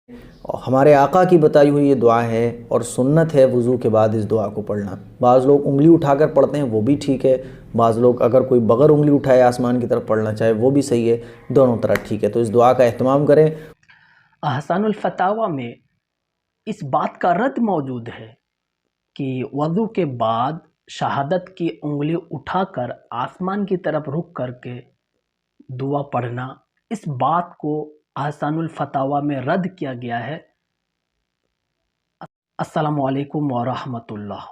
اور ہمارے آقا کی بتائی ہوئی یہ دعا ہے اور سنت ہے وضو کے بعد اس دعا کو پڑھنا۔ بعض لوگ انگلی اٹھا کر پڑھتے ہیں، وہ بھی ٹھیک ہے، بعض لوگ اگر کوئی بغیر انگلی اٹھائے آسمان کی طرف پڑھنا چاہے وہ بھی صحیح ہے، دونوں طرح ٹھیک ہے۔ تو اس دعا کا اہتمام کریں۔ احسان الفتاوی میں اس بات کا رد موجود ہے کہ وضو کے بعد شہادت کی انگلی اٹھا کر آسمان کی طرف رخ کر کے دعا پڑھنا، اس بات کو احسان الفتاوی میں رد کیا گیا ہے۔ السلام علیکم ورحمۃ اللہ۔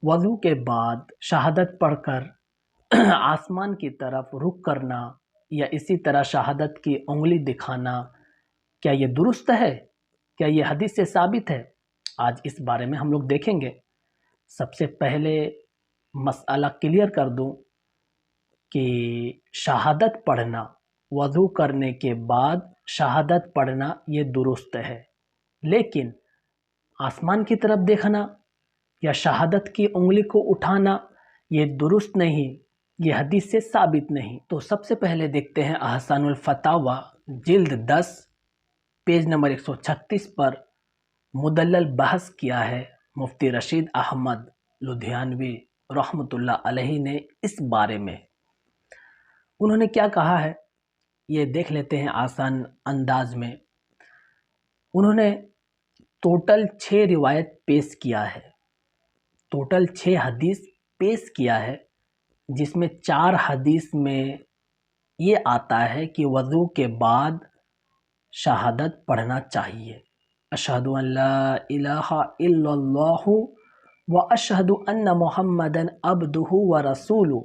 وضو کے بعد شہادت پڑھ کر آسمان کی طرف رخ کرنا یا اسی طرح شہادت کی انگلی دکھانا، کیا یہ درست ہے؟ کیا یہ حدیث سے ثابت ہے؟ آج اس بارے میں ہم لوگ دیکھیں گے۔ سب سے پہلے مسئلہ کلیئر کر دوں کہ شہادت پڑھنا، وضو کرنے کے بعد شہادت پڑھنا یہ درست ہے، لیکن آسمان کی طرف دیکھنا یا شہادت کی انگلی کو اٹھانا یہ درست نہیں، یہ حدیث سے ثابت نہیں۔ تو سب سے پہلے دیکھتے ہیں احسان الفتاوی جلد 10 پیج نمبر 136 پر مدلل بحث کیا ہے مفتی رشید احمد لدھیانوی رحمۃ اللہ علیہ نے اس بارے میں۔ انہوں نے کیا کہا ہے یہ دیکھ لیتے ہیں آسان انداز میں۔ انہوں نے ٹوٹل 6 روایت پیش کیا ہے، ٹوٹل 6 حدیث پیش کیا ہے، جس میں 4 حدیث میں یہ آتا ہے کہ وضو کے بعد شہادت پڑھنا چاہیے۔ اشہد ان لا الہ الا اللہ و اشہد ان محمدن عبدہ و رسولہ،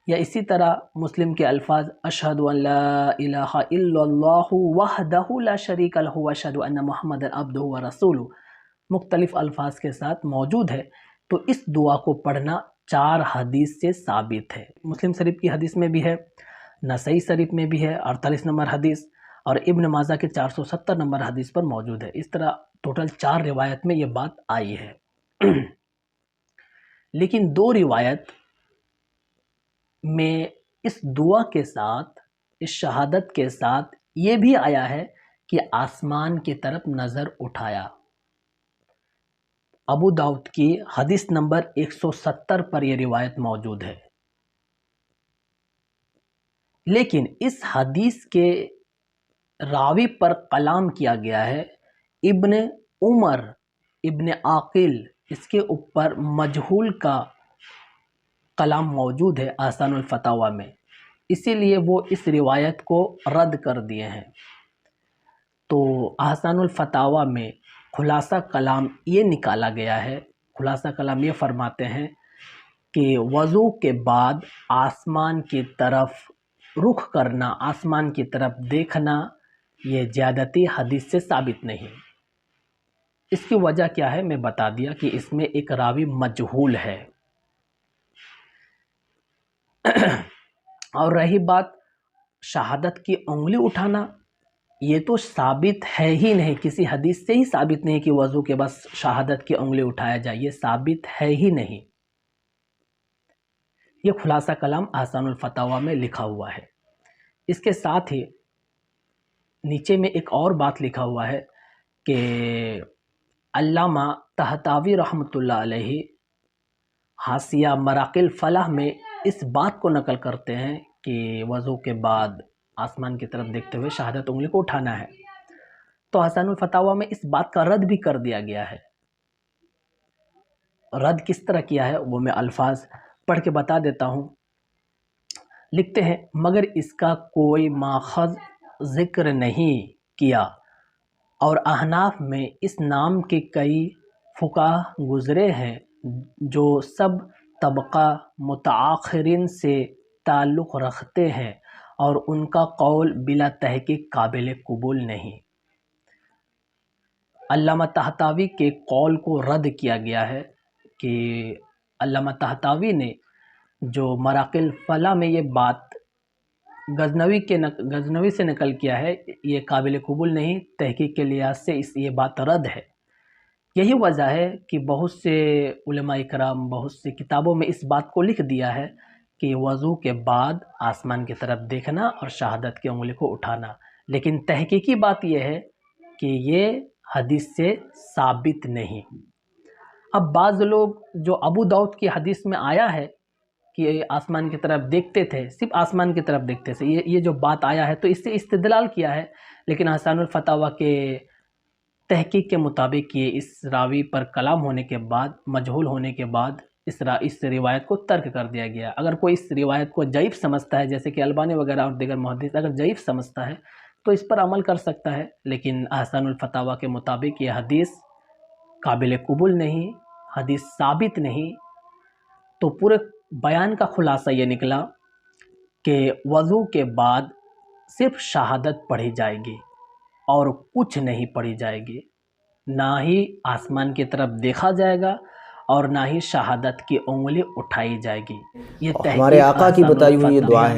یا اسی طرح مسلم کے الفاظ اشہد ان لا الہ الا اللہ وحدہ لا شریک لہ و اشہد ان محمدن عبدہ و رسولہ، مختلف الفاظ کے ساتھ موجود ہے۔ تو اس دعا کو پڑھنا 4 حدیث سے ثابت ہے۔ مسلم شریف کی حدیث میں بھی ہے، نسائی شریف میں بھی ہے 48 نمبر حدیث، اور ابن ماجہ کے 470 نمبر حدیث پر موجود ہے۔ اس طرح ٹوٹل 4 روایت میں یہ بات آئی ہے۔ لیکن 2 روایت میں اس دعا کے ساتھ، اس شہادت کے ساتھ یہ بھی آیا ہے کہ آسمان کی طرف نظر اٹھایا۔ ابو داؤد کی حدیث نمبر 170 پر یہ روایت موجود ہے۔ لیکن اس حدیث کے راوی پر کلام کیا گیا ہے، ابن عمر ابن عاقل، اس کے اوپر مجہول کا کلام موجود ہے احسان الفتاوی میں، اسی لیے وہ اس روایت کو رد کر دیے ہیں۔ تو احسان الفتاوی میں خلاصہ کلام یہ نکالا گیا ہے، خلاصہ کلام یہ فرماتے ہیں کہ وضو کے بعد آسمان کی طرف رخ کرنا، آسمان کی طرف دیکھنا یہ زیادتی حدیث سے ثابت نہیں۔ اس کی وجہ کیا ہے میں بتا دیا کہ اس میں ایک راوی مجہول ہے۔ اور رہی بات شہادت کی انگلی اٹھانا، یہ تو ثابت ہے ہی نہیں، کسی حدیث سے ہی ثابت نہیں کہ وضو کے بعد شہادت کی انگلی اٹھایا جائے، یہ ثابت ہے ہی نہیں۔ یہ خلاصہ کلام احسان الفتاوی میں لکھا ہوا ہے۔ اس کے ساتھ ہی نیچے میں ایک اور بات لکھا ہوا ہے کہ علامہ طحطاوی رحمۃ اللہ علیہ حاشیہ مراقی الفلاح میں اس بات کو نقل کرتے ہیں کہ وضو کے بعد آسمان کی طرف دیکھتے ہوئے شہادت انگلی کو اٹھانا ہے۔ تو احسان الفتاوی میں اس بات کا رد بھی کر دیا گیا ہے۔ رد کس طرح کیا ہے وہ میں الفاظ پڑھ کے بتا دیتا ہوں۔ لکھتے ہیں مگر اس کا کوئی ماخذ ذکر نہیں کیا، اور احناف میں اس نام کے کئی فقہا گزرے ہیں جو سب طبقہ متاخرین سے تعلق رکھتے ہیں، اور ان کا قول بلا تحقیق قابل قبول نہیں۔ علامہ طحطاوی کے قول کو رد کیا گیا ہے کہ علامہ طحطاوی نے جو مراقی الفلاح میں یہ بات غزنوی سے نقل کیا ہے، یہ قابل قبول نہیں، تحقیق کے لحاظ سے یہ بات رد ہے۔ یہی وجہ ہے کہ بہت سے علماء اکرام بہت سی کتابوں میں اس بات کو لکھ دیا ہے کہ وضو کے بعد آسمان کی طرف دیکھنا اور شہادت کی انگلی کو اٹھانا لیکن تحقیقی بات یہ ہے کہ یہ حدیث سے ثابت نہیں۔ اب بعض لوگ جو ابو داؤد کی حدیث میں آیا ہے کہ آسمان کی طرف دیکھتے تھے، صرف آسمان کی طرف دیکھتے تھے، یہ جو بات آیا ہے تو اس سے استدلال کیا ہے، لیکن احسان الفتاویٰ کے تحقیق کے مطابق یہ اس راوی پر کلام ہونے کے بعد، مجہول ہونے کے بعد اس روایت کو ترک کر دیا گیا۔ اگر کوئی اس روایت کو ضعیف سمجھتا ہے، جیسے کہ البانی وغیرہ اور دیگر محدث اگر ضعیف سمجھتا ہے تو اس پر عمل کر سکتا ہے، لیکن احسان الفتاویٰ کے مطابق یہ حدیث قابل قبول نہیں، حدیث ثابت نہیں۔ تو پورے بیان کا خلاصہ یہ نکلا کہ وضو کے بعد صرف شہادت پڑھی جائے گی اور کچھ نہیں پڑھی جائے گی، نہ ہی آسمان کی طرف دیکھا جائے گا اور نہ ہی شہادت کی انگلی اٹھائی جائے گی۔ یہ ہمارے تحقیق آقا کی احسان بتائی ہوئی یہ الفتاویٰ دعا ہے۔